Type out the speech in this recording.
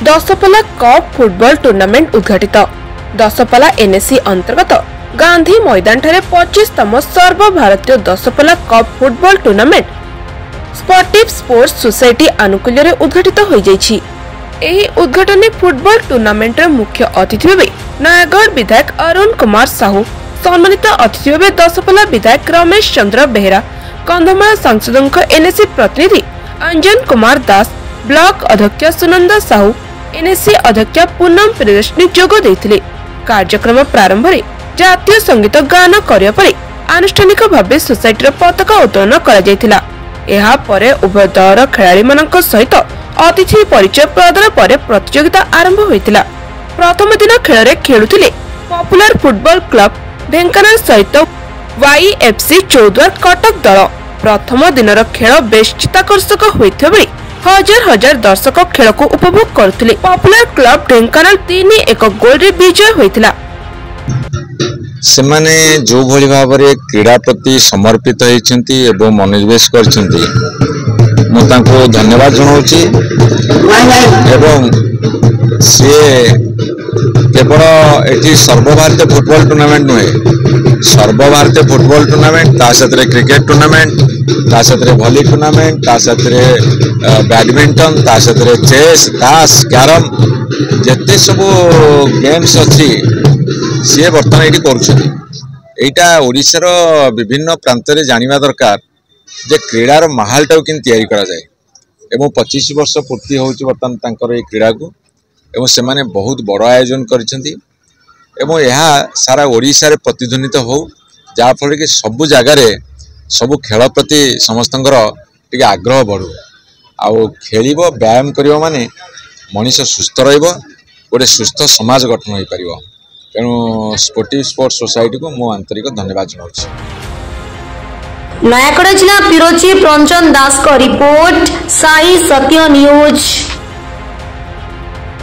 दशपल्ला cup football tournament उद्घाटित। दशपल्ला NAC अंतर्गत गांधी मैदान ठारे 25तम सर्वभारतीय Daspalla cup football tournament sportive sports society आनुकूल्य उद्घाटित हो जाइछि। एही उद्घाटन फुटबॉल टूर्नामेंट मुख्य अतिथि भावे नयागढ़ विधायक अरुण कुमार साहू, सम्मानित अतिथि भावे दशपल्ला विधायक रमेश चंद्र बेहेरा, कंधमाल सांसद एनएसी प्रतिनिधि अंजन कुमार दास, ब्लॉक अध्यक्ष सुनंदा साहू, एनएसी अध्यक्ष पूनम प्रियदर्शनी जोग देथिले। कार्यक्रम प्रारंभ रे जातीय संगीत गान करिया परे आनुष्ठानिक भावे सोसाइटी पताका उत्तोलन करा जायतिला। एहा परे उभय दलर खेलाड़ी मानक सहित अतिथि परिचय प्रदान पर प्रतियोगिता आरंभ होइतिला। प्रथम दिन खेल रे खेलुथिले पॉपुलर फुटबॉल क्लब ढेंकानाल सहित वाईएफसी चौद्वार कटक दल। प्रथम दिनर खेल बेस चित्ताकर्षक होइथिबा बेले हजार हजार दर्शक खेल को उपभोग करथिले। पॉपुलर क्लब ढेंकानाल 3-1 गोल रे विजय होइतिला। सेमाने जो भली भाबरे क्रीड़ा प्रति समर्पित होइछंती एवं मनोनिवेश करछंती मु तांको धन्यवाद जणाउछि। एवं से केवल एटी सर्वभारतीय फुटबॉल टूर्नामेंट नुहे, सर्वभारतीय फुटबॉल टूर्नामेंट ता साथरे क्रिकेट टूर्नामेंट, ता साथरे वॉली टूर्नामेंट, ता साथरे बैडमिंटन, ता साथरे चेस, ताश, कैरम जते सब गेम्स अछि सी बर्तमान ये करटा ओडिशार विभिन्न प्रांत में जाना दरकार जे क्रीडार माहौलटा कि जाए। 25 वर्ष पूर्ति होची बर्तमान तांकर ये क्रीड़ा को एवं से माने बहुत बड़ आयोजन करिसेंती एवं यह सारा ओडिशा रे प्रतिध्वनित हो जहाँ फल कि सबु जगार सबु खेल प्रति समस्तंकर टिके आग्रह बढ़ू आउ खेल व्यायाम करियो माने मनीष सुस्थ रहिबो, गोटे सुस्थ समाज गठन हो पारिबो। तेणु स्पोर्टिव स्पोर्ट्स सोसाइटी को मु आंतरिक धन्यवाद जनाउछि। नयागढ़ जिला ब्यूरो चीफ रंजन दास का रिपोर्ट, साई सत्य न्यूज।